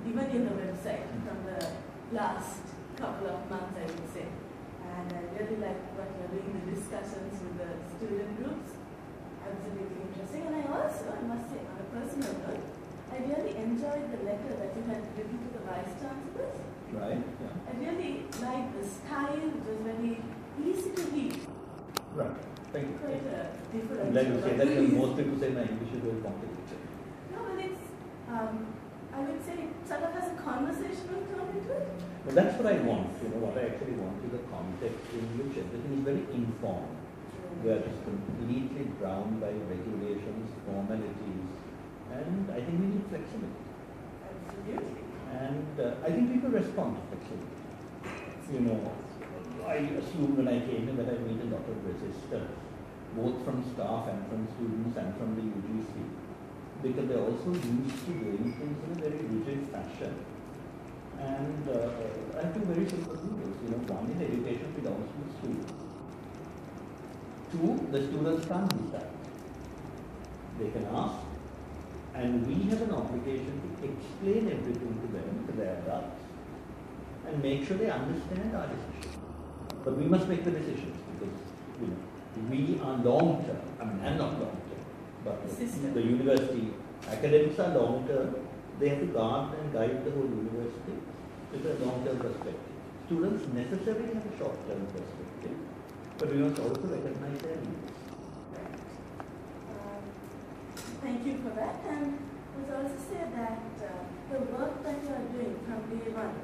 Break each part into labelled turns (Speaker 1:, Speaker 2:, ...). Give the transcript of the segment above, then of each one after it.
Speaker 1: even in the website from the last couple of months, I would say. And I really like what you're doing, the discussions with the student groups. Absolutely interesting. And I also, I must say, on a personal note, I really enjoyed the letter that you had written to the Vice Chancellors.
Speaker 2: Right, yeah.
Speaker 1: I really liked the style, it was very easy to read.
Speaker 2: Right, thank you.
Speaker 1: Quite a different.
Speaker 2: I'm glad you say that, because most people say my English is very complicated.
Speaker 1: No, but it's, I would say it sort of has a conversational tone to it.
Speaker 2: But that's what I want, what I actually want is a context in which everything is very informed, where it's completely drowned by regulations, formalities, and I think we need flexibility.
Speaker 1: Absolutely.
Speaker 2: And I think people respond to flexibility. I assume when I came in that I meet a lot of resistance, both from staff and from students and from the UGC, because they're also used to doing things in a very rigid fashion. And I have two very simple rules. One is education belongs to the students. Two, the students can't decide. They can ask, and we have an obligation to explain everything to them, to their adults, and make sure they understand our decision. But we must make the decisions because we are long term. I'm not long term, but the university academics are long term. They have to guard and guide the whole university with a long-term perspective. Students necessarily have a short-term perspective, but we must also recognize their needs.
Speaker 1: Thank you for that. And I was also say that the work that you are doing from day one.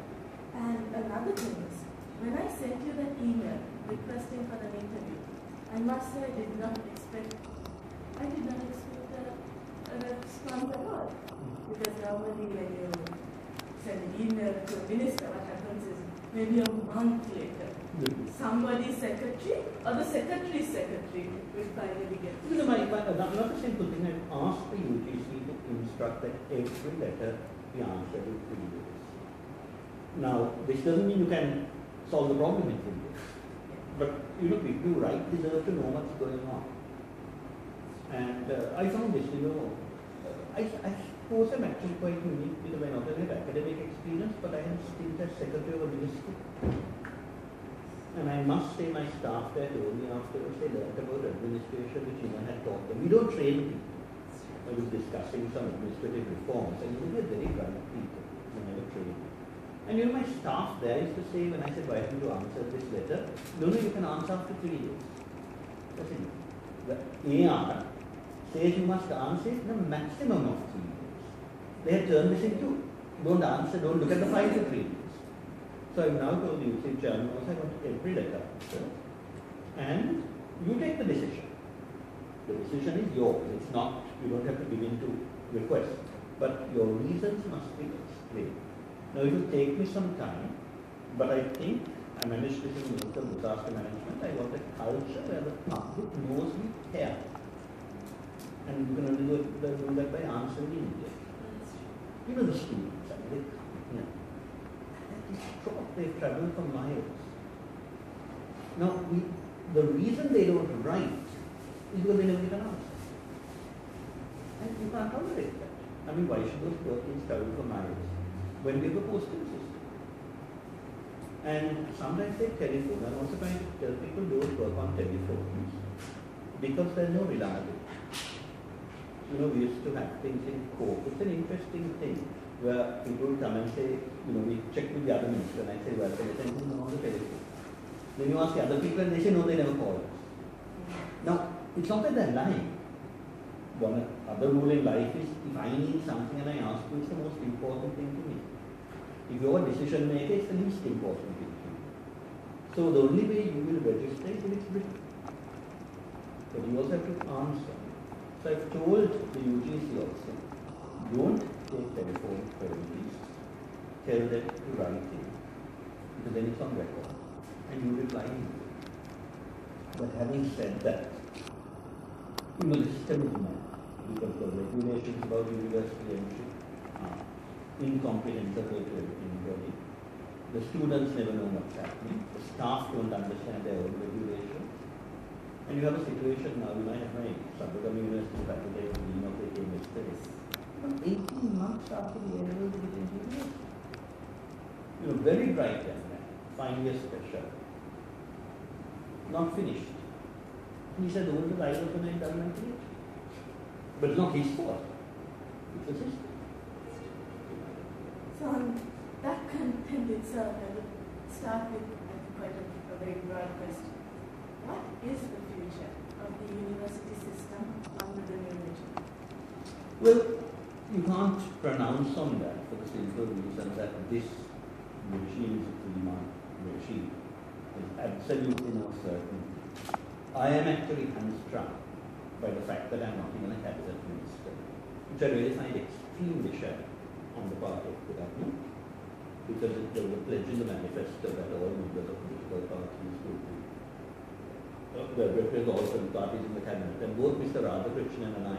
Speaker 1: And another thing is, when I sent you that email requesting for an interview, I must say I did not expect a response at all. Because normally when you send an email to a minister, what happens is maybe a month later, somebody's secretary or the secretary's secretary will finally get it.
Speaker 2: Another simple thing, I've asked the UGC to instruct that every letter be answered in 3 days. Now, this doesn't mean you can solve the problem in 3 days. But, people who write deserve to know what's going on. And I found this, I suppose I'm actually quite unique because I not only have academic experience, but I have stint as secretary of a ministry. And I must say my staff there told me afterwards they learned about administration which had taught them. We don't train people. I was discussing some administrative reforms and we were very bright people. We never trained. And my staff there used to say, when I said, why have you to answer this letter? No, you can answer after 3 days. That's it. The AR says you must answer it in a maximum of 3 days. They had turned this into, don't answer, don't look at the file for 3 days. So I've now told the UC chairman, also I want every letter answered. And you take the decision. The decision is yours. It's not, you don't have to give in to requests. But your reasons must be explained. Now it will take me some time, but I think I managed this in Minister of Disaster Management. I want a culture where the public knows we care. And you can only do that by answering immediately. The students, they've traveled for miles. Now, the reason they don't write is because they never get an answer. And you can't tolerate that. Why should those poor kids travel for miles when we have a postal system? And sometimes they telephone. I'm also trying to tell people don't work on telephones because there's no reliability. We used to have things in court. It's an interesting thing where people come and say, we check with the other minister, and I say, well, they send them on the telephone. Then you ask the other people and they say, no, they never call us. Now, it's not that they're lying. One other rule in life is, if I need something and I ask you, it's the most important thing to me. If you're a decision maker, it's the least important thing to you. So the only way you will register is if it's written. But you also have to answer. So I've told the UGC also, don't take telephone queries, tell them to write it, because then it's on record, and you reply immediately. But having said that, the system is mad, because the regulations about university entry are incomprehensible to everybody. The students never know what's happening, the staff don't understand their own regulations. And you have a situation now, I have my Sabagam University faculty dean of the yesterday. 18 months after the A-level to get into university. very bright young man, 5 years special, not finished. He said, "All the life of an endowment PhD." But it's not his fault. It's the system.
Speaker 1: So on that content itself, I would start with quite a very broad question. What is the future of the university system under the new regime?
Speaker 2: Well, you can't pronounce on that for the simple reason that this regime is a 3-month regime. There's absolutely no certainty. I am actually hamstrung by the fact that I'm not even a cabinet minister, which I really find extremely shabby on the part of the government, because there was a pledge in the manifesto that all members of political parties would be, all the parties in the cabinet, and both Mr. Radhakrishnan and I,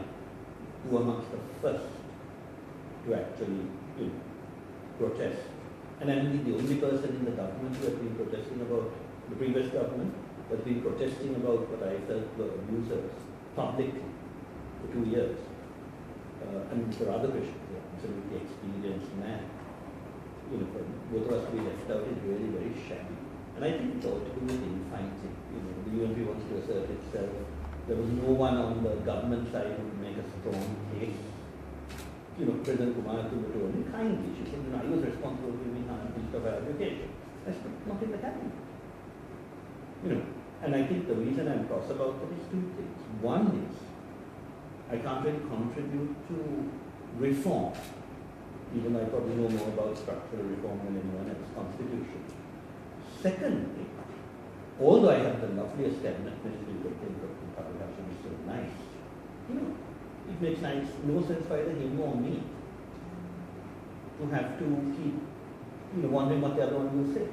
Speaker 2: who were amongst the first to actually protest. And I'm indeed the only person in the government who has been protesting about, the previous government has been protesting about what I felt were abusers publicly for 2 years. And Mr. Radhakrishnan is an absolutely experienced man. For both of us to be left out is really very shabby. And I think it's all to do with infighting. The UNP wants to assert itself. There was no one on the government side who could make a strong case. President Kumar told me kindly, she said, I was responsible for giving 100% of our education. That's not in the cabinet. And I think the reason I'm cross about that is 2 things. One is, I can't really contribute to reform, even though I probably know more about structural reform than anyone else, constitution. Secondly, although I have the loveliest cabinet minister you could think of, Parvati is so nice, it makes no sense for either him or me to have to keep wondering what the other one will say.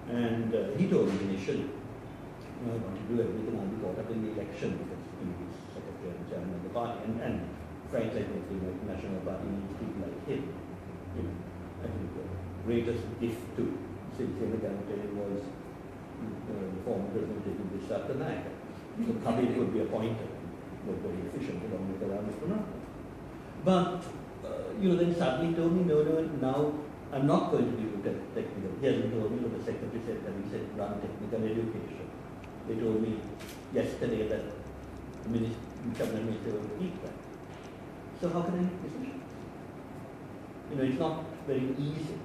Speaker 2: And he told me initially, I want to do everything, I'll be caught up in the election because he's secretary and chairman of the party. And frankly, I think the National Party needs people like him. I think the greatest gift to Sincere campaign was the former President Bisha Naik. So Kabir could be appointed, was very efficient along with the Ramakrishna. But then suddenly told me, no, now I'm not going to be technical. He hasn't told me, the secretary said that he said run technical education. They told me yesterday that the cabinet minister will keep that. So how can I make decisions? It's not very easy.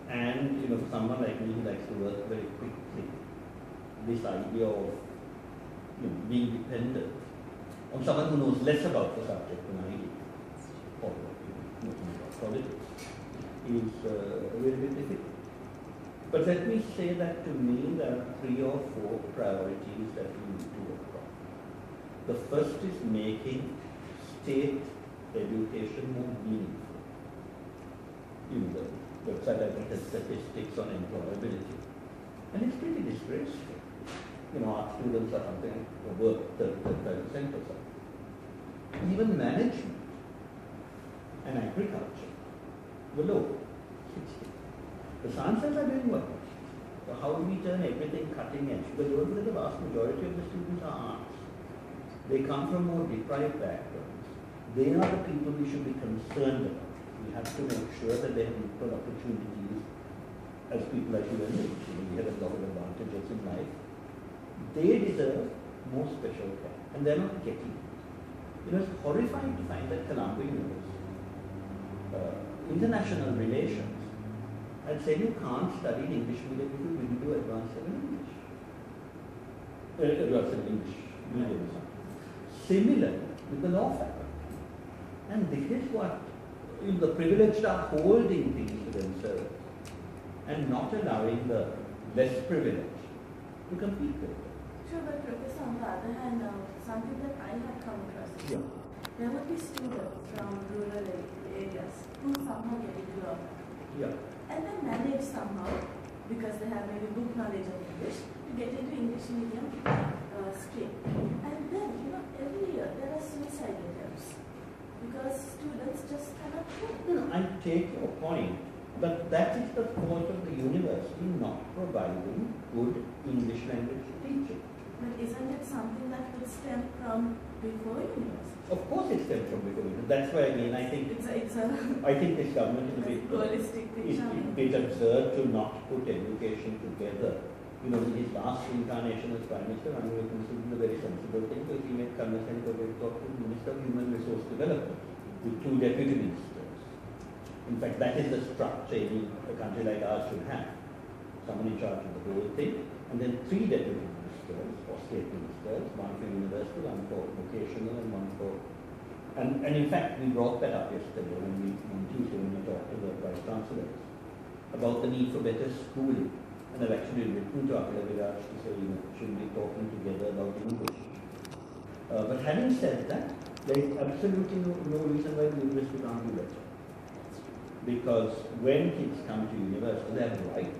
Speaker 2: And for someone like me who likes to work very quickly, this idea of being dependent on someone who knows less about the subject than I do, or about politics, is very, very difficult. But let me say that to me there are 3 or 4 priorities that we need to work on. The first is making state education more meaningful. The website I think has statistics on employability. And it's pretty disgraceful. Our students are something over 35% or so. Even management and agriculture were low, 60. The sciences are doing well. So how do we turn everything cutting edge? Because don't forget the vast majority of the students are arts. They come from more deprived backgrounds. They are the people we should be concerned about. We have to make sure that they have equal opportunities as people like you and me. We have a lot of advantages in life. They deserve more special care, and they're not getting it. It's horrifying to find that Columbia University, international relations, I'd say you can't study in English medium if you didn't do advanced level English. Advanced level English medium. Similar with the law faculty. And this is what the privileged are holding things to themselves and not allowing the less privileged to compete with them.
Speaker 1: Sure, but Professor, on the other hand, something that I have come across is there would be students from rural areas who somehow get into law faculty. And then manage somehow, because they have maybe book knowledge of English, to get into English medium stream. And then, every year there are suicide attempts because students just cannot cope.
Speaker 2: I take your point, but that is the fault of the university not providing good English language teaching.
Speaker 1: But isn't it something that would stem from before university?
Speaker 2: Of course it stems from before university. That's why again I think I think this government is a bit
Speaker 1: holistic
Speaker 2: absurd to not put education together. You know, in his last incarnation as Prime Minister, Ranil considered a very sensible thing because he made Karnataka talk to the Minister of Human Resource Development with 2 deputy ministers. In fact, that is the structure a country like ours should have. Someone in charge of the whole thing, and then 3 deputy ministers or state ministers, 1 for university, 1 for vocational, and 1 for... And in fact, we brought that up yesterday on Tuesday when we talked to the Vice Chancellors about the need for better schooling. And I've actually written to Akila Viraj to say, you know, should be talking together about English. But having said that, there is absolutely no reason why the university can't do better. Because when kids come to university, they have a right.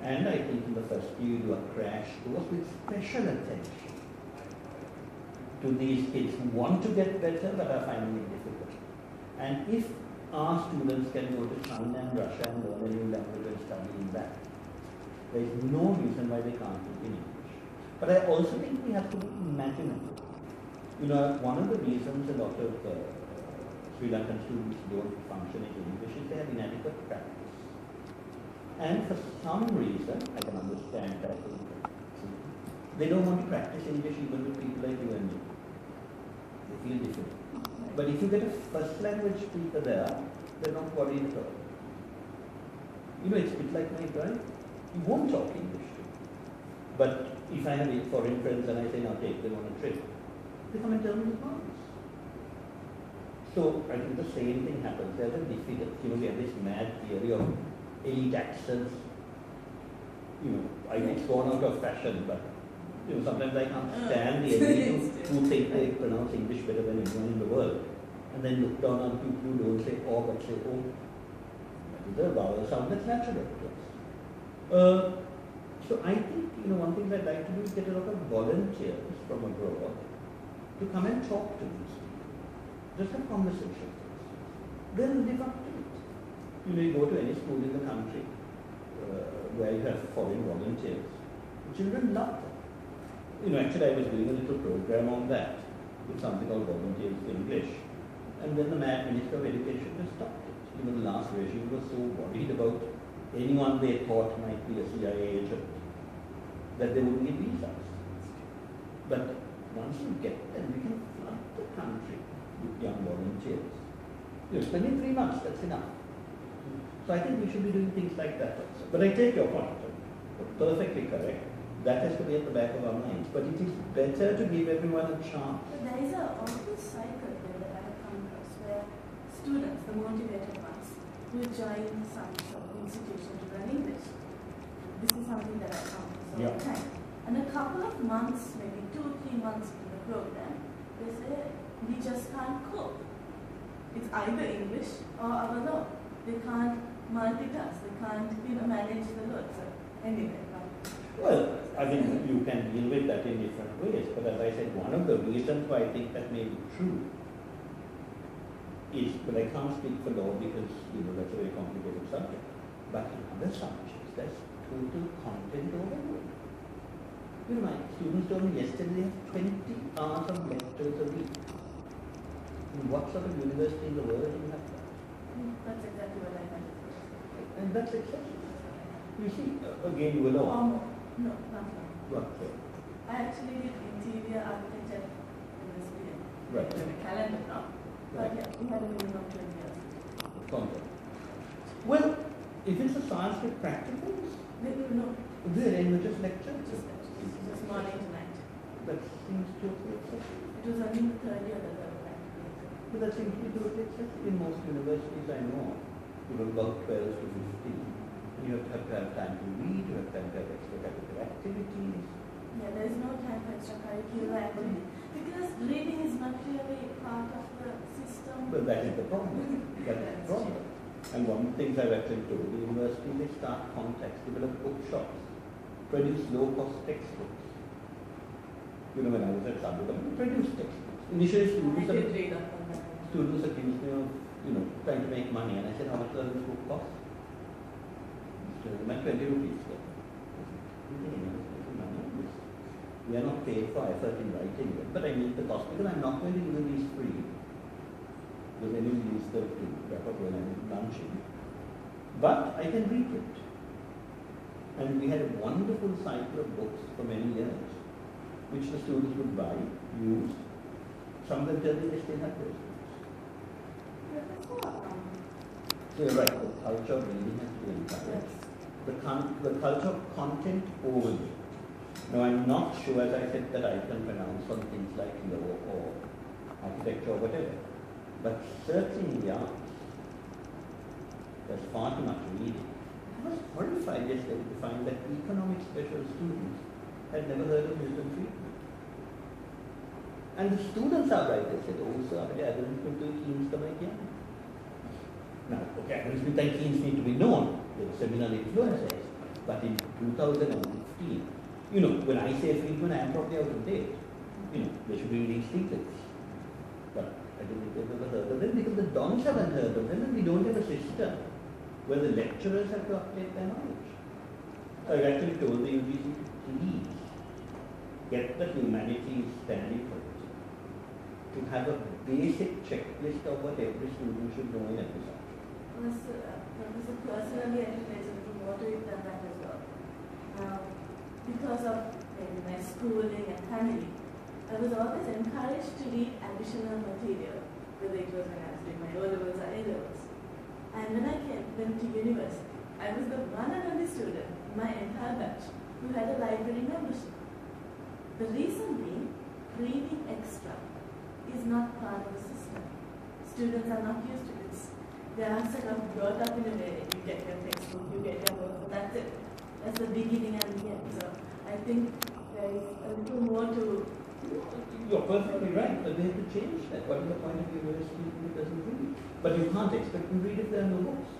Speaker 2: And I think in the first year you do a crash course with special attention to these kids who want to get better but are finding it difficult. And if our students can go to China and Russia and learn a new language and study in that, there is no reason why they can't do in English. But I also think we have to be imaginative. You know, one of the reasons a lot of Sri Lankan students don't function in English is they have inadequate practice. And for some reason, I can understand that, they don't want to practice English even with people like you and me. They feel different. But if you get a first language speaker there, they're not worried at all. You know, it's like my brother. He won't talk English to me. But if I have foreign friends and I say, now take them on a trip, they come and tell me the points. So I think the same thing happens. There's a diffidence. You know, we have this mad theory of elite accents. You know, it's gone out of fashion, but you know, sometimes I can't stand the elite who think they pronounce English better than anyone in the world, and then look down on people who don't say "oh" but say "oh." That is a vowel sound that's natural to us. So I think, you know, one thing I'd like to do is get a lot of volunteers from abroad to come and talk to these people. Just have conversations. They'll live up to it. You know, you go to any school in the country where you have foreign volunteers. Children love them. You know, actually I was doing a little program on that with something called Volunteers for English. And then the Mad Minister of Education just stopped it. Even the last regime was so worried about anyone they thought might be a CIA agent that they wouldn't give visas. But once you get them, we can flood the country with young volunteers. You know, spending 3 months, that's enough. So I think we should be doing things like that also. But I take your point. Perfectly correct. That has to be at the back of our minds. But it is better to give everyone a chance.
Speaker 1: But there is a awful cycle there that I have come across where students, the motivated ones, will join some sort of institution to learn English. This is something that I come across all the time. And a couple of months, maybe 2-3 months into the program, they say, we just can't cope. It's either English or our law. They can't multitask, they can't manage the load. So anyway.
Speaker 2: Well, I mean, you can deal with that in different ways, but as I said, one of the reasons why I think that may be true is, but I can't speak for law because, you know, that's a very complicated subject, but in other subjects, there's total content overload. You know, my students told me yesterday they have 20 hours of lectures a week. In what sort of university in the world do you have that?
Speaker 1: That's exactly what I meant.
Speaker 2: And that's excessive. You see, again, you will know.
Speaker 1: No, not now.
Speaker 2: What?
Speaker 1: I actually did interior architecture in this period.
Speaker 2: Right.
Speaker 1: In the calendar now. But yeah, we had a minimum of 20 years.
Speaker 2: Content. Well, if it's a science with practicals,
Speaker 1: They will know.
Speaker 2: they're in just lectures.
Speaker 1: Just morning to night.
Speaker 2: That seems totally excessive.
Speaker 1: It was only in the third year that they were practically.
Speaker 2: But that seems to be totally excessive. In most universities I know, you know, about 12 to 15. You have to have time to read, you have time to have extracurricular activities.
Speaker 1: Yeah, there is no time for extracurricular activity because reading is not really part of the system.
Speaker 2: But that is the problem. That is the problem. And one of the things I've actually told the university, they start contacts, develop bookshops, produce low-cost textbooks. You know, when I was at Sabudam, we produced textbooks. Initially, students accused me of, you know, trying to make money, and I said, how much does this book cost? My 20 rupees. We are not paid for effort in writing it, but I meet the cost because I'm not going to give these free. Because then you use the to wrap up when I'm lunching. But I can reprint. And we had a wonderful cycle of books for many years, which the students would buy, use. Some of them tell me they still have those books. So you're right, the culture of reading has to be encouraged. The culture of content overload. Now I'm not sure, as I said, that I can pronounce on things like law or architecture or whatever. But certainly in the arts, there's far too much reading. I was horrified yesterday to find that economic special students had never heard of Milton Friedman. And the students are right, they said, oh, sir, I don't think to Keynes come again. Now, okay, Adam Smith and Keynes need to be known. They were seminal influences. But in 2015, you know, when I say Friedman, I am probably out of date. You know, they should be reading Stiglitz. But I don't think they've ever heard of them because the dons haven't heard of them and we don't have a system where the lecturers have to update their knowledge. I've actually told the UGC to please get the humanities standing for it, to have a basic checklist of what every student should know in every subject.
Speaker 1: Professor, personally, I think there's a little more to it than that as well. Because of maybe my schooling and family, I was always encouraged to read additional material, whether it was when I was doing my O-levels or A-levels. And when I went to university, I was the one and only student in my entire batch who had a library membership. The reason being, reading extra is not part of the system. Students are not used to this. They are sort of brought up in a way, you get your textbook, you get your work, that's it. That's the beginning and the end. So I think there is a little more to...
Speaker 2: You're perfectly right, but we have to change that. What is the point of university if it doesn't read? But you can't expect them to read if there are no books.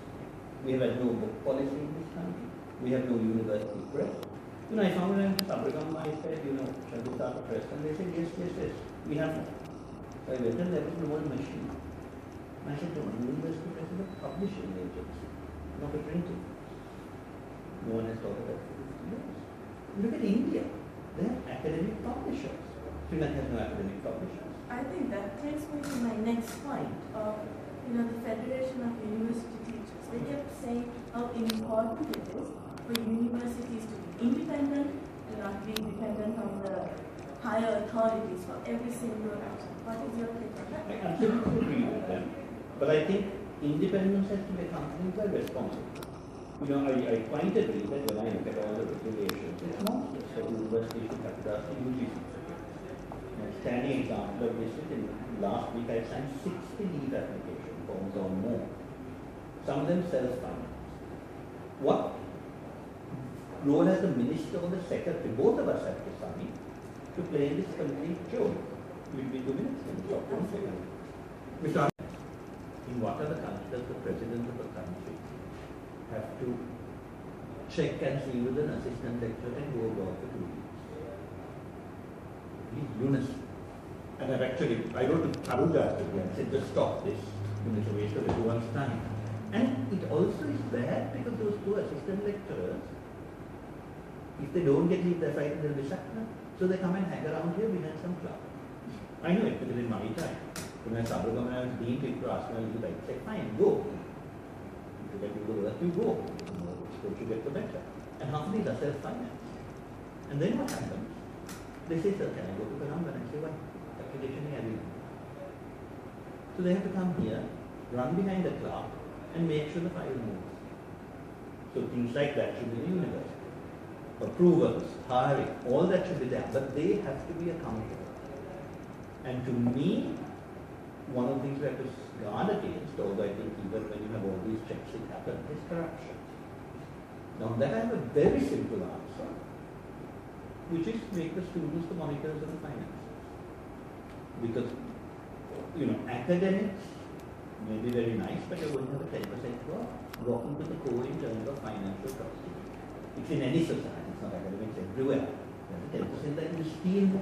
Speaker 2: We have had no book policy in this country. We have no university press. You know, I found when I went to Sabragam, I said, you know, shall we start a press? And they said, yes, yes, yes, we have one. So I went and there was no one machine. And I said, no, university press is a publishing agency, not a printing. No one has thought about it for 50 years. Look at India. They have academic publishers. Sri Lanka has no academic publishers.
Speaker 1: I think that takes me to my next point of, the Federation of University Teachers. They kept saying how important it is for universities to be independent and not be dependent on the higher authorities for every single action. What is your take on that?
Speaker 2: I absolutely agree with them. But I think independence has to be accompanied by responsibility. You know, I quite agree that when I look at all the regulations, it's monstrous that universities should have to ask the UGC. A standing example of this is in last week I signed 60 leave application forms or more. Some of them self-financed. What role has the minister or the secretary, both of us have to sign, to play in this complete joke? We'll be 2 minutes and stop 1 second. Mr. In what other country does the president of a country have to check and see with an assistant lecturer and go abroad for 2 weeks? He's lunacy. And I wrote to Taruja and said, just stop this. It's a waste of everyone's time. And it also is bad because those two assistant lecturers, if they don't get leave, they're frightened they'll be sacked. So they come and hang around here behind some club. I know it because in my time, when I started when I was dean, people asked me, I say, fine, go. If you get to the work, you go. The more exposure you get, the better. And half of these are self-financed. And then what happens? They say, sir, can I go to the number? And I say, why? Accreditation is. So they have to come here, run behind the clerk, and make sure the file moves. So things like that should be in the university. Approvals, hiring, all that should be there. But they have to be accountable. And to me, one of the things we have to guard against, although I think even when you have all these checks it happens, is corruption. Now that I have a very simple answer, which is to make the students the monitors of the finances. Because, academics may be very nice, but you're going to have a 10% drop. Walking to the core in terms of financial trustee. It's in any society, it's not academics everywhere. There's a 10% that you steal.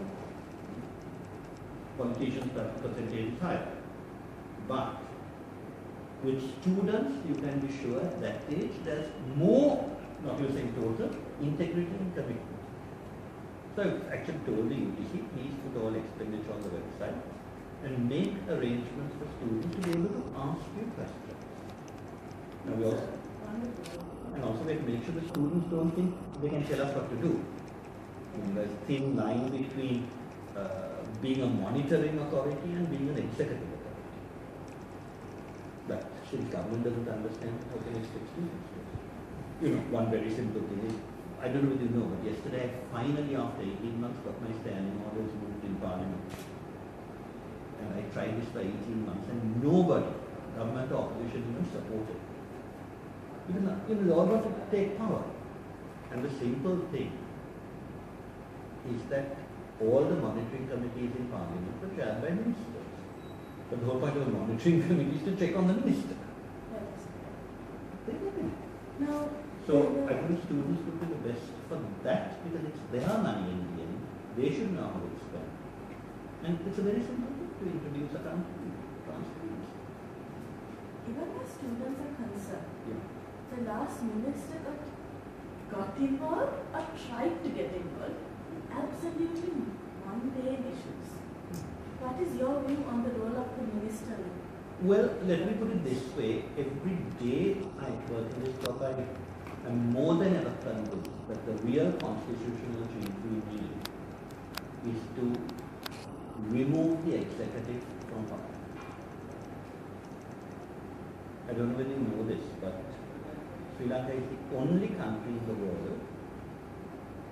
Speaker 2: Politicians' percentage is higher. But with students, you can be sure at that age there's more, not using total, integrity and commitment. So I've actually told the UGC, please put all expenditure on the website and make arrangements for students to be able to ask you questions. Now we also, and also we have to make sure the students don't think they can tell us what to do. There's a thin line between being a monitoring authority and being an executive authority. But since government doesn't understand, how can it expect students to? You know, one very simple thing is, I don't know whether you know, but yesterday I finally, after 18 months, got my standing orders moved in Parliament. And I tried this for 18 months and nobody, government or opposition, even supported. Because they all want to take power. And the simple thing is that all the monitoring committees in Parliament were chaired by ministers. But the whole point of the monitoring committee is to check on the minister.
Speaker 1: Now,
Speaker 2: so I think students would be the best for that because it's their money in the end. They should know how it's spent. And it's a very simple thing to introduce accountability, transparency.
Speaker 1: even as students are concerned,
Speaker 2: Yeah.
Speaker 1: the last minister got involved or tried to get involved in absolutely mundane issues. What is your view on the role of the minister?
Speaker 2: Well, let me put it this way. Every day I work in this job, I am more than ever convinced that the real constitutional change we need is to remove the executive from power. I don't know whether you know this, but Sri Lanka is the only country in the world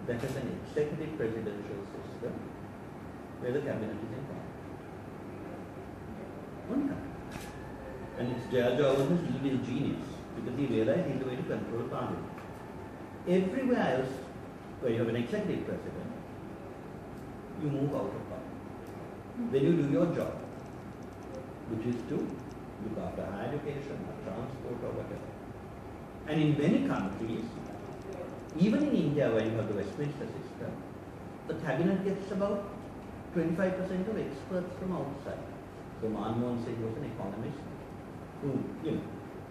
Speaker 2: that has an executive presidential system where the cabinet is in power. One country. And it's George was an evil genius because he realized he's the way to control parliament. Everywhere else where you have an executive president, you move out of power. Then you do your job, which is to look after higher education or transport or whatever. And in many countries, even in India where you have the Westminster system, the cabinet gets about 25% of experts from outside. So Manmohan Singh was an economist who,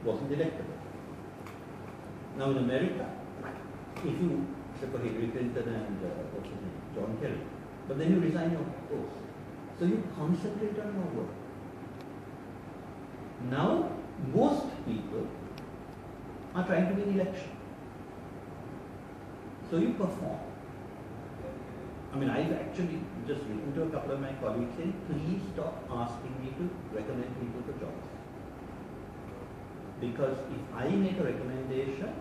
Speaker 2: wasn't electable. Now in America, if you support Hillary Clinton and John Kerry, but then you resign your post. So you concentrate on your work. Now, most people are trying to win election. So you perform. I mean, I've actually just written to a couple of my colleagues saying, please stop asking me to recommend people for jobs. Because if I make a recommendation,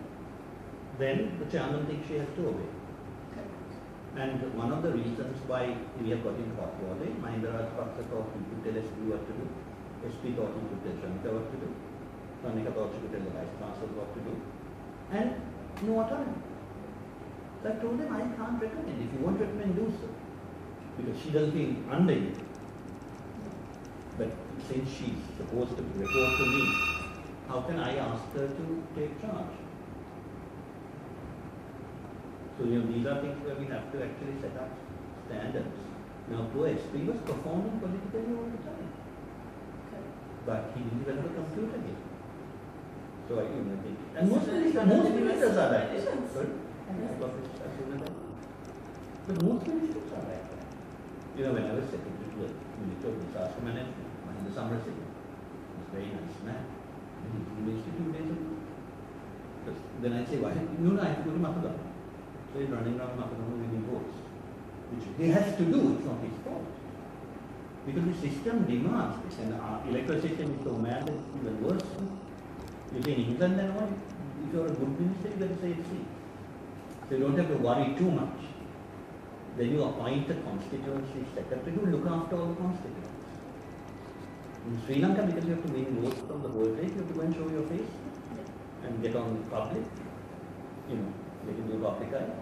Speaker 2: then the chairman thinks she has to obey. And one of the reasons why we have got in hot water, Mahindra Rajapaksa thought he could tell SP what to do, SP thought he could tell Shanika what to do, Shanika thought she could tell the Vice Chancellor what to do, and no autonomy. So I told him I can't recommend. If you won't recommend, do so. Because she doesn't feel under you. But since she's supposed to report to me, how can I ask her to take charge? So these are things where we have to actually set up standards. Now poor SP was performing politically all the time. But he didn't develop a computer yet. So I think. And most ministers are like that. Sorry? But most ministers are like that. When I was secretary to the Minister of Disaster Management, Mahindra Samarasin was a very nice man. And he minister 2 days a week. Then I say, why? No, I have to go to Mapadam. So he's running around Mapadam winning votes. Which he has to do, it's not his fault. Because the system demands this, and our electoral system is so mad that it's even worse. You see, in England and all, if you're a good minister, you better say it's free. So you don't have to worry too much. Then you appoint a constituency secretary who look after all the constituents. In Sri Lanka, because you have to win votes from the whole place, you have to go and show your face and get on the public, they can do public eye.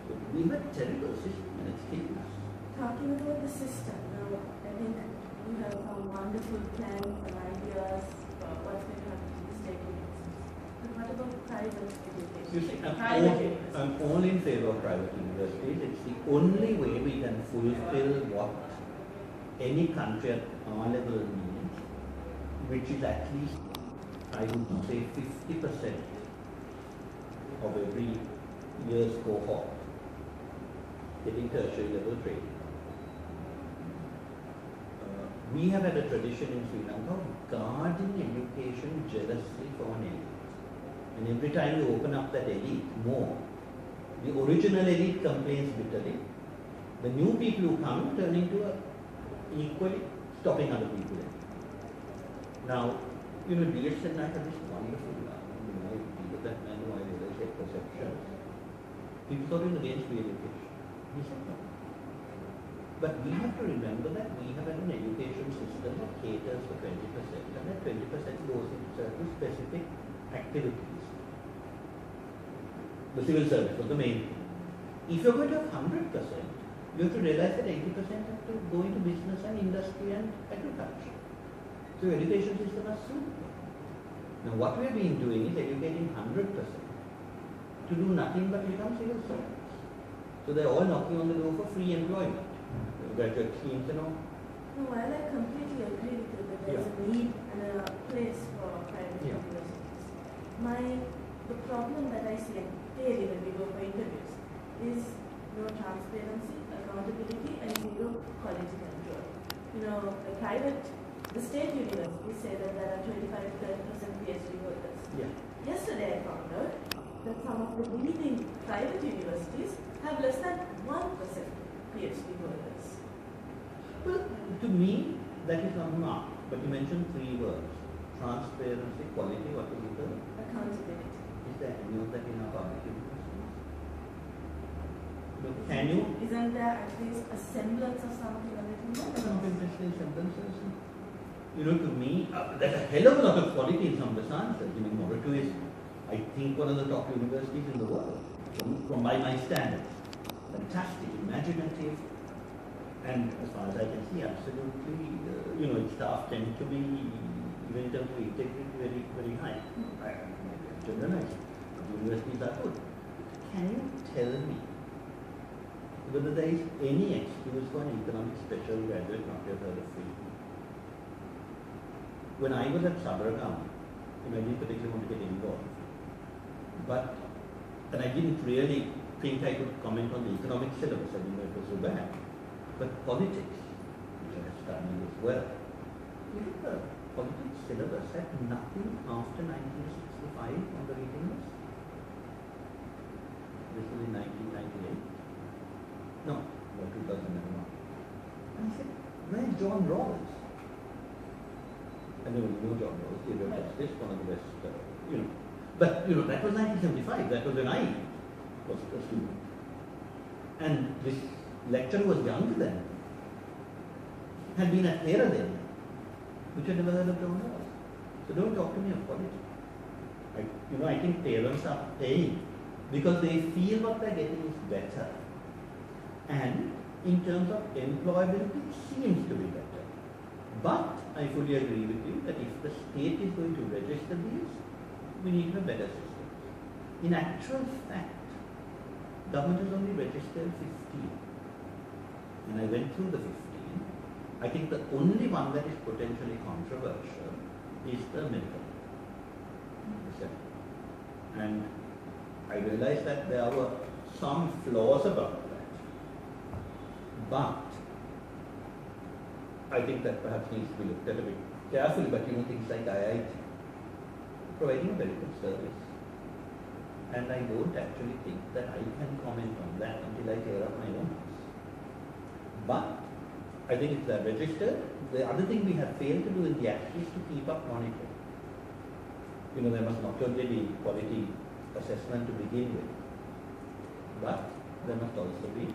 Speaker 2: So we have a terrible system and it's killing us.
Speaker 1: Talking about the system, now I think you have some wonderful plans and ideas for what's going to happen to the state universities. But what about private education?
Speaker 2: You see, I'm all in favor of private universities. It's the only way we can fulfill what any country at our level needs, which is at least, I would say, 50% of every year's cohort getting tertiary level training. We have had a tradition in Sri Lanka of guarding education jealously for an elite. And every time you open up that elite more, the original elite complains bitterly. The new people who come turn into equally stopping other people in. Now, DS and I have this wonderful, either that man who I realize had perceptions. People thought he was against free education. He said no. But we have to remember that we have an education system that caters for 20%, and that 20% goes into certain specific activities. The civil service was the main thing. If you're going to have 100%, you have to realize that 80% have to go into business and industry and agriculture. So your education system has super. Now what we have been doing is educating 100% to do nothing but become civil servants. So they're all knocking on the door for free employment. Graduate schemes and all.
Speaker 1: No, while I completely agree with you that there's a need and a place for private universities, the problem that I see daily when we go for interviews is no transparency, accountability, and zero quality control. The state universities say that there are 25-30% PhD holders.
Speaker 2: Yeah.
Speaker 1: Yesterday I found out that some of the leading private universities have less than 1% PhD holders.
Speaker 2: Well, to me, that is not marked. But you mentioned 3 words: transparency, quality, what is it?
Speaker 1: Accountability.
Speaker 2: Is there any of that in our public universities? Can you?
Speaker 1: Isn't there at least a semblance of something a little more?
Speaker 2: Some interesting semblances. To me, there's a hell of a lot of quality in some of the sciences. Morato is, I think, one of the top universities in the world, from by my standards. Fantastic, imaginative, and as far as I can see, absolutely, its staff tend to be, even in terms of integrity, very, very high. I generalize. Universities are good. Can you tell me whether there is any excuse for an economics special graduate not to have heard of free? When I was at Sabaragam, I didn't particularly want to get involved. And I didn't really think I could comment on the economic syllabus. I didn't know it was so bad. But politics, which I had studied as well, the politics syllabus had nothing after 1965 on the reading list. This was in 1998. No, 2001. And I said, where's John Rawls? I never knew John Rawls, he was this one of the best, But, that was 1975, that was when I was a student. And this lecturer was younger then, had been at Hera then, which had never heard of John Rawls. So don't talk to me of politics. I think parents are paying because they feel what they're getting is better. And in terms of employability, it seems to be better. But I fully agree with you that if the state is going to register these, we need a better system. In actual fact, government has only registered 15. And I went through the 15. I think the only one that is potentially controversial is the medical. And I realized that there were some flaws about that. But I think that perhaps needs to be looked at a bit carefully, but things like IIT, providing a very good service. And I don't actually think that I can comment on that until I clear up my own house. But I think if they're registered, the other thing we have failed to do in the act is to keep up monitoring. There must not only be quality assessment to begin with, but there must also be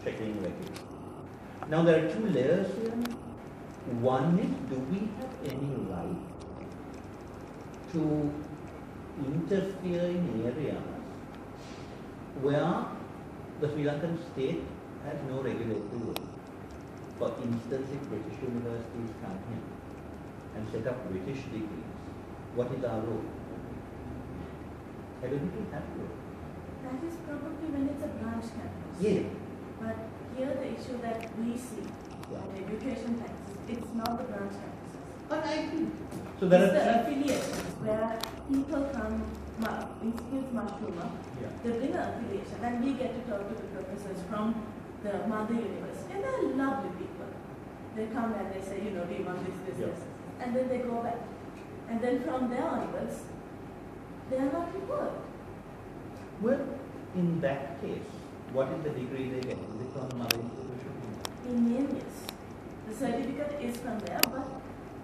Speaker 2: checking regularly. Now there are 2 layers here. One is, do we have any right to interfere in areas where the Sri Lankan state has no regulatory role? For instance, if British universities come here and set up British degrees, what is our role? I don't think we have a role.
Speaker 1: That is probably when it's a branch campus.
Speaker 2: Yeah.
Speaker 1: But here the issue that we see at education taxes, it's not the branch campuses.
Speaker 2: But I think so. There
Speaker 1: it's
Speaker 2: are
Speaker 1: the affiliations where people come institute's mushroomer,
Speaker 2: Yeah.
Speaker 1: they bring an affiliation and we get to talk to the professors from the mother university, and they're lovely people. They come and they say, do you want this,
Speaker 2: Yeah.
Speaker 1: this, and then they go back. And then from there onwards, they are not referred.
Speaker 2: Well, in that case, what is the degree they get? Is it from the mother institution?
Speaker 1: In name, yes. The certificate is from there, but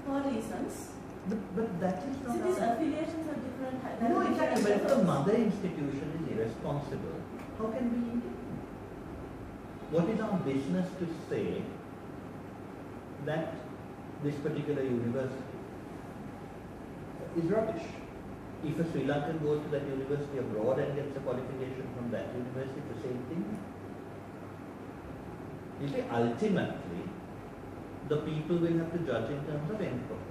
Speaker 1: for reasons,
Speaker 2: But that is not.
Speaker 1: so these affiliations are different.
Speaker 2: No, exactly. But if the mother institution is irresponsible, how can we intervene? What is our business to say that this particular university is rubbish? If a Sri Lankan goes to that university abroad and gets a qualification from that university, the same thing. You see, ultimately, the people will have to judge in terms of end product.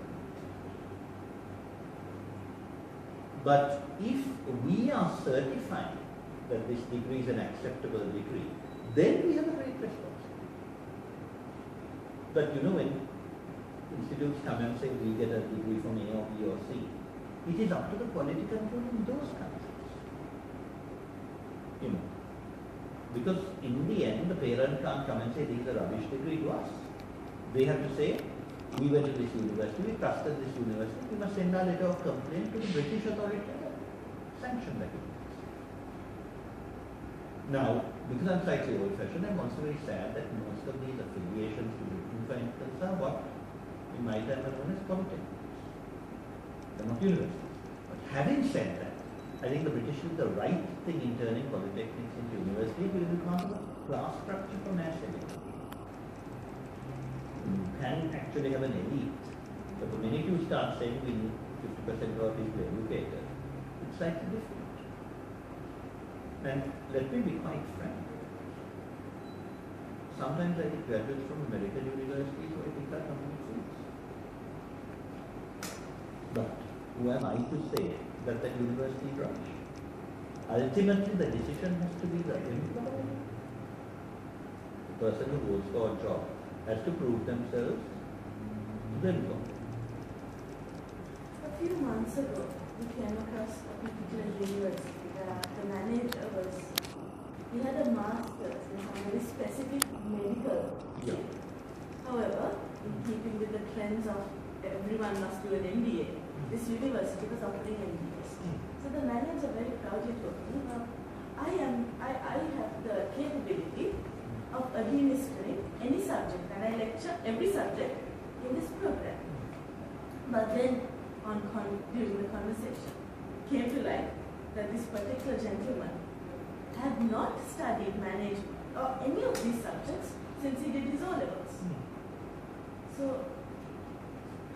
Speaker 2: But if we are certifying that this degree is an acceptable degree, then we have a great responsibility. But when institutes come and say we get a degree from A or B or C, it is up to the quality control in those countries. Because in the end, the parent can't come and say this is a rubbish degree to us. They have to say, we went to this university, we trusted this university, we must send our letter of complaint to the British authority and sanction that university. Now, because I'm slightly old-fashioned, I'm also very sad that most of these affiliations to Britain, for instance, are what in my time are known as polytechnics. They're not universities. But having said that, I think the British did the right thing in turning polytechnics into universities because it's part of a class structure for mass education. You can actually have an elite, but the minute you start saying we need 50% of our people educated, it's slightly different. And let me be quite frank. Sometimes I think graduates from American universities who I think are complete fools. But who am I to say that the university is rubbish? Ultimately, the decision has to be the employer. The person who goes for a job has to prove themselves to the employer.
Speaker 1: A few months ago, we came across a particular university where the manager was, he had a master's in some very specific medical field. However, in keeping with the trends of everyone must do an MBA, this university was offering MBAs. So the manager very proudly told me, I have the capability of administering any subject, and I lecture every subject in this program. But then, during the conversation, came to light that this particular gentleman had not studied management or any of these subjects since he did his O-levels. So,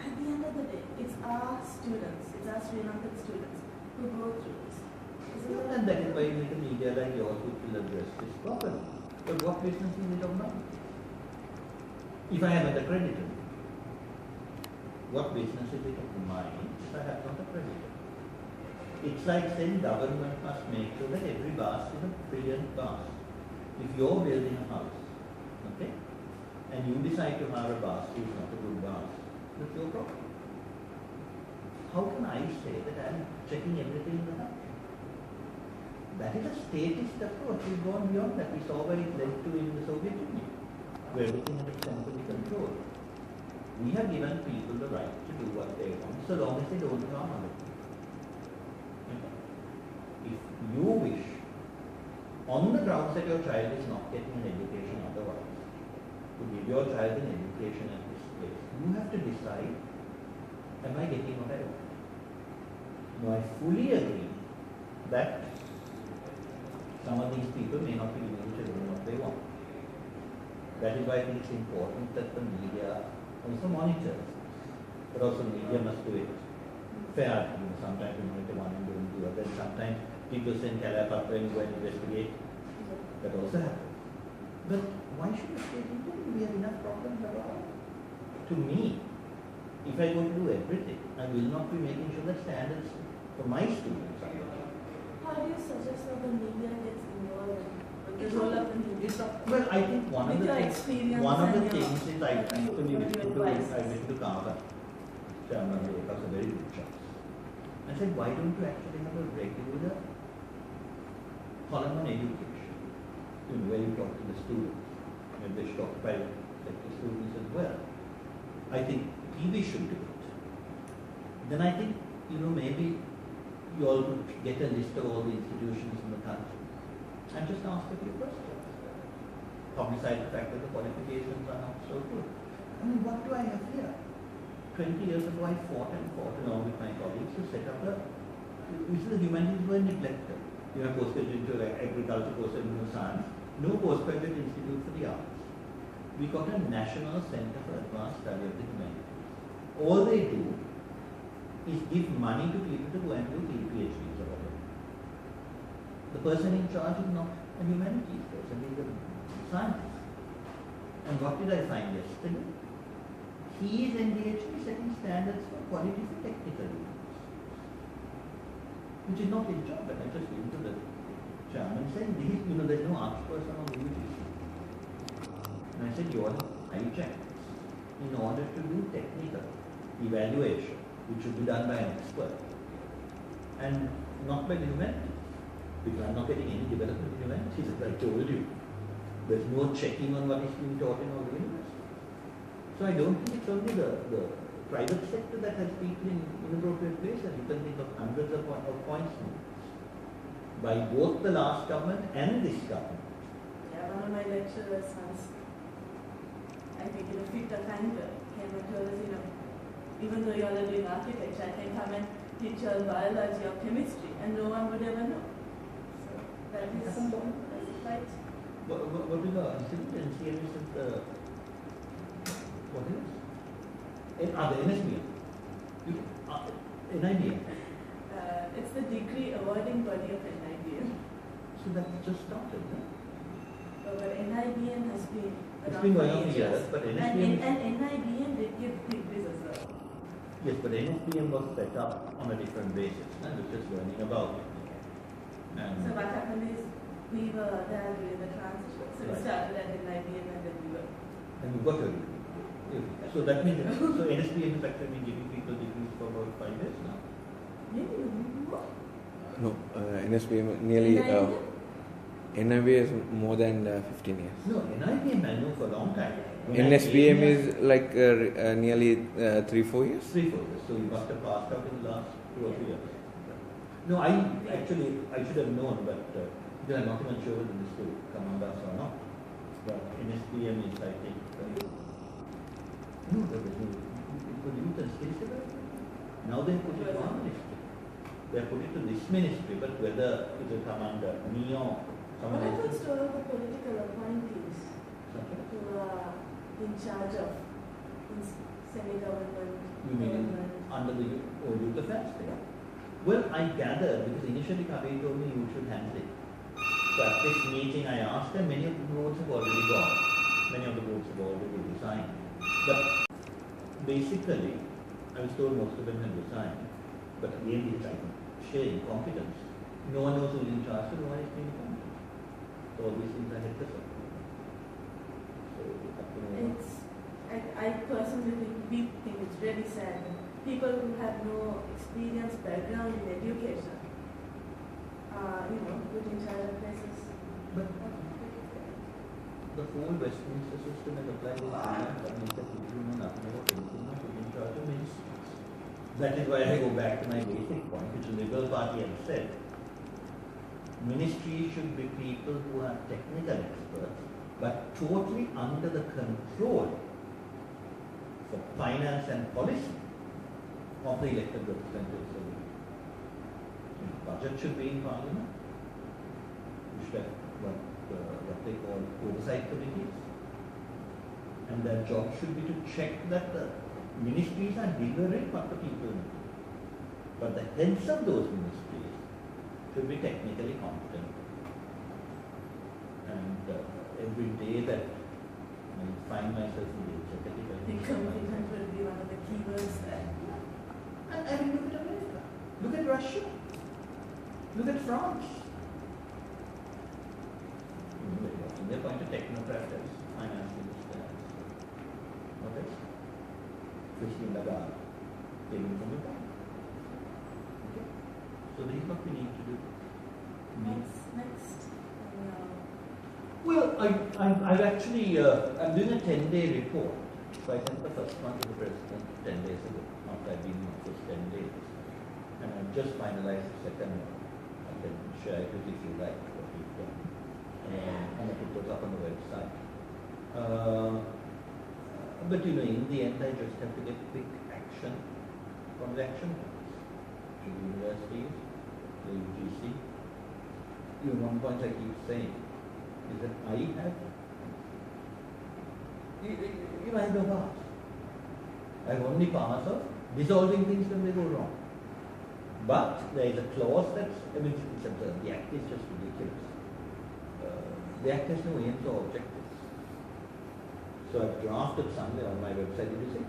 Speaker 1: at the end of the day, it's our students, it's our Sri Lankan students who go through this.
Speaker 2: And that is why you make a media like yours which will address this properly. But what business is it of mine? If I am accredited, what business is it of mine if I have not accredited? It's like saying government must make sure that every bus is a brilliant bus. If you're building a house, okay, and you decide to hire a bus who is not a good bus, that's your problem. How can I say that I'm checking everything in the house? That is a statist approach. We've gone beyond that. We saw where it led to in the Soviet Union, where everything had centrally controlled. We have given people the right to do what they want, so long as they don't harm other people. If you wish, on the grounds that your child is not getting an education otherwise, to give your child an education at this place, you have to decide, am I getting what I want? Now, I fully agree that some of these people may not be giving children what they want. That is why I think it's important that the media also monitors, but also media must do it fair. Sometimes you monitor one and don't do the other. Sometimes people send Kalapatra and go and investigate. That also happens. But why should the state intervene? We have enough problems around. To me, if I go to do everything, I will not be making sure that standards for my students are there.
Speaker 1: How do you suggest that the media gets involved with the role of the media?
Speaker 2: Well, I think one of
Speaker 1: With
Speaker 2: the
Speaker 1: your
Speaker 2: things,
Speaker 1: experience
Speaker 2: one of the
Speaker 1: and your-
Speaker 2: things is I actually
Speaker 1: your advice.
Speaker 2: went to Canada. Chairman was a very good choice. I said, why don't you actually have a regular column on education, where you talk to the students, and they should talk to private sector students as well. I think TV should do it. Then I think, maybe you all could get a list of all the institutions in the country and just ask a few questions. Publicize the fact that the qualifications are not so good. I mean, what do I have here? 20 years ago, I fought along with my colleagues to set up which the humanities were neglected. You have postgraduate into agriculture, postgraduate into science, no postgraduate institute for the arts. We got a national center for advanced study of the humanities. All they do is give money to people to go and do PhDs or whatever. The person in charge is not a humanities person, he's a scientist. And what did I find yesterday? He is engaged in setting standards for quality for technical universities, which is not his job. And I just went to the chairman saying, there's no arts person on the UGC. And I said, you all hijacked in order to do technical evaluation, which should be done by an expert, and not by the humanities. Because I'm not getting any development in humanities, as I told you. There's no checking on what is being taught in all the universities. So I don't think it's only the private sector that has people in inappropriate places. You can think of hundreds of points by both the last government and this government.
Speaker 1: Yeah, one of my lecturers once, I think in a fit of anger, came and told us, even though you all are doing architecture, I can come and teach you all biology or chemistry, and no one would ever know. So that is right.
Speaker 2: What is the institute? NCM is the what is it? The NSBM. NIBM.
Speaker 1: It's the degree awarding body of NIBM.
Speaker 2: So that just started, no?
Speaker 1: But NIBM has been
Speaker 2: it's been going on for years, but NSBM
Speaker 1: and NIBM did give degrees as well.
Speaker 2: Yes, but NSBM was set up on a different basis, and was just learning about it. And
Speaker 1: so what happened is we were there during the transition, so we started at NIBM and then we were.
Speaker 2: And you got your degree. So that means, so NSBM is actually giving people degrees for about 5 years now.
Speaker 1: Maybe more.
Speaker 3: No, NSBM nearly. NIBM is more than 15 years.
Speaker 2: No, NIBM I know for a long time.
Speaker 3: NSBM is like nearly 3-4 years.
Speaker 2: 3-4 years. So you must have passed out in the last 2 or 3 years. No, I should have known, but because I'm not even sure whether this will come under us or not. But NSBM is, I think, no, but it was youth and skills development. Now they put it on ministry. They have put it to this ministry, but whether it will come under me or someone
Speaker 1: What
Speaker 2: else.
Speaker 1: happens to all the political appointees who are in charge of semi-government?
Speaker 2: You mean under the youth affairs thing? Well, I gather, because initially Kabir told me you should handle it. So at this meeting I asked them, many of the boards have already gone. Many of the boards have already resigned. But basically, I was told most of them have resigned. But again, it's like sharing competence. No one knows who's in charge, so no one is being competent. So all these things are headless. So
Speaker 1: I personally think it's really sad. People who have no experience, background in education, put in charge of places.
Speaker 2: But the whole Westminster system is applied to finance. That means that people know nothing about anything, not in charge of ministries. That is why I go back to my basic point, which the Liberal Party has said. Ministries should be people who are technical experts, but totally under the control for finance and policy of the elected representatives. Budget should be in Parliament. We should have what they call oversight committees. And their job should be to check that the ministries are delivering what the people need. But the heads of those ministries should be technically competent. And every day that I find myself in the executive,
Speaker 1: I think commitment will be one of the keywords there.
Speaker 2: I mean, look at America. Look at Russia. Look at France. They're going to technocrats as finance ministers. What else? Christine Lagarde came in from the bank. Okay. So this is what we need to do.
Speaker 1: Next.
Speaker 2: Well, I've actually, I'm doing a 10-day report. So I sent the first one to the president 10 days ago, after I've been in office 10 days. And I've just finalized the second one. I can share it with you if you like what we've done. And I put those up on the website. But you know, in the end, I just have to get quick action from the action plans. To the universities, the UGC. You know, one point I keep saying is that I have, you know, I have no past. I have only past of dissolving things when they go wrong. But there is a clause that's, I mean, it's absurd. The Act is just ridiculous. The Act has no aims or objectives. So I've drafted somewhere on my website, did you see?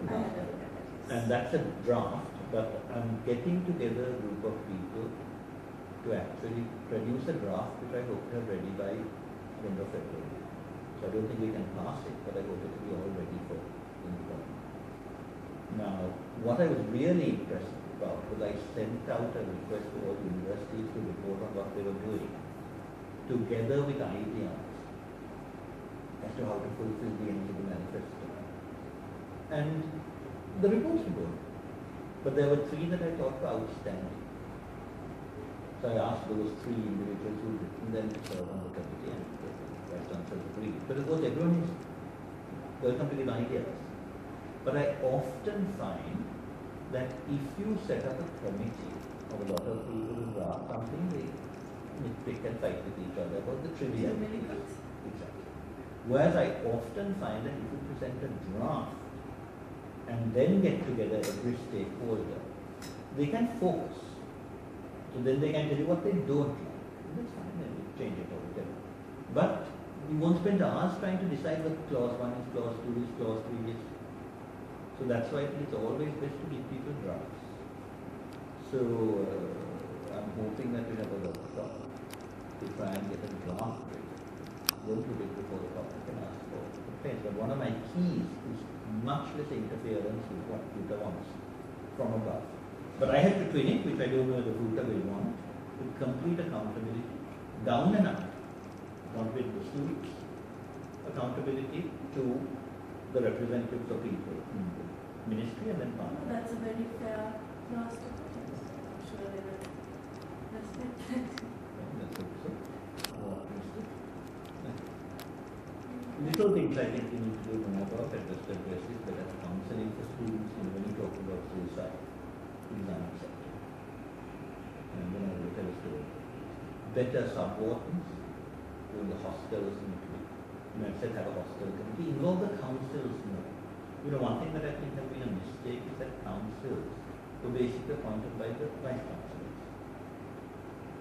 Speaker 2: And that's a draft, but I'm getting together a group of people to actually produce a draft which I hope to have ready by end of February. So I don't think we can pass it, but I hope it will be all ready for implement. Now, what I was really impressed about was I sent out a request to all universities to report on what they were doing, together with ideas as to how to fulfill the aims of the manifesto. And the reports were good, but there were three that I thought were outstanding. So I asked those three individuals who had written them to serve on the committee, and the Vice Chancellor agreed. But of course, everyone is welcome to give ideas. But I often find that if you set up a committee of a lot of people who draft something, they nitpick and fight with each other about the trivia. Exactly. Whereas I often find that if you present a draft and then get together every stakeholder, they can focus. So then they can tell you what they don't like. That's fine, then we change it or whatever. But you won't spend hours trying to decide what clause 1 is, clause 2 is, clause 3 is. So that's why it's always best to give people drafts. So I'm hoping that we have a workshop to try and get a draft ready. Don't put it before the public and ask for complaints. But one of my keys is much less interference with what Twitter wants from above. But I have to twin it, which I don't know whether Twitter will want, with complete accountability, down and out. Accountability to the students, accountability to the representatives of people in the ministry and then parliament.
Speaker 1: That's a very fair clause to put in. I'm sure they will respect that.
Speaker 2: That's also optimistic. Little things I think we need to do more about, and just address it, but as counseling for students, when you talk about suicide, it is unacceptable. And then I will tell a story. Better subordinates during the hostels in Italy. You know, I said have a hostel committee. Involve the councils more. You know, one thing that I think has been a mistake is that councils were basically appointed by the vice chancellors.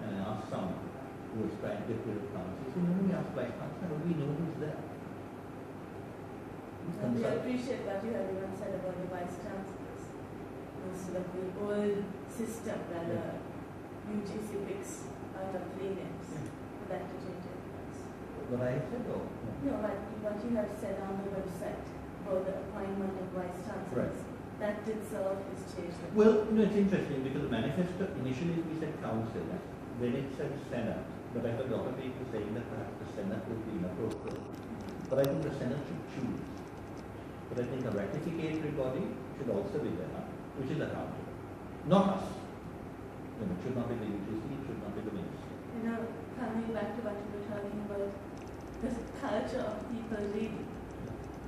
Speaker 2: And I asked someone who was trying to get rid of councils, you know, we asked vice chancellor, how do we know who's there?
Speaker 1: And we appreciate what you have even said about the vice chancellors. Instead of the old system where the UGC picks out of 3 names, for that to change it.
Speaker 2: What I said, or?
Speaker 1: No, what you have said on the website about the appointment of vice chancellors, that itself is changed.
Speaker 2: Well, no, it's interesting because the manifesto initially we said council, then it said Senate. But I heard a lot of people saying that perhaps the Senate would be inappropriate. But I think the Senate should choose. But I think a ratificatory body should also be there, which is accountable. Not us. You know, it should not be the UGC, it should not be the ministry.
Speaker 1: You know, coming back to what you were talking about, the culture of people reading.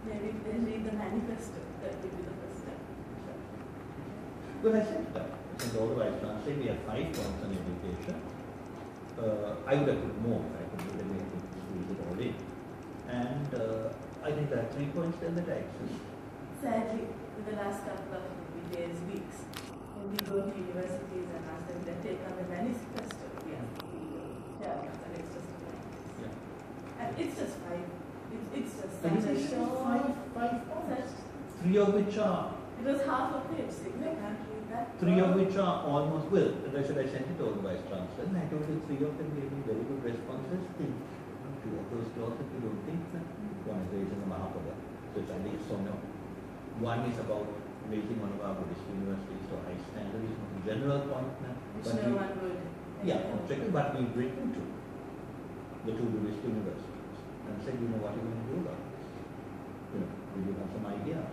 Speaker 1: Maybe if they read the manifesto, that would be the first step.
Speaker 2: Well, I said that. I said all the vice chancellors, we have 5 points on education. I would have put more if I could, but we have to squeeze it all in. And I think there are 3 points then that I access.
Speaker 1: Sadly, in the last couple of days, weeks, when we go to universities and ask them to take on the manifesto, we ask the chairman, and it's just
Speaker 2: Yeah.
Speaker 1: and it's just 5. It's just
Speaker 2: So
Speaker 1: such a
Speaker 2: this is
Speaker 1: short.
Speaker 2: 5 points.
Speaker 1: Such,
Speaker 2: 3 of which are
Speaker 1: it was half a page, so you can't read that.
Speaker 2: 3 of which are almost, well, as I said, I sent it to all the vice chancellors, and I told you 3 of them gave me very good responses. Think 2 of those clauses you don't think, one is raised in the Mahapada, so it's only yes or no. One is about raising one of our Buddhist universities to a high standard is not a general point now.
Speaker 1: Which
Speaker 2: but
Speaker 1: no
Speaker 2: we-
Speaker 1: one would.
Speaker 2: Yeah, objective, but we've written to the two Buddhist universities and said, what are you going to do about this? Do you have some ideas?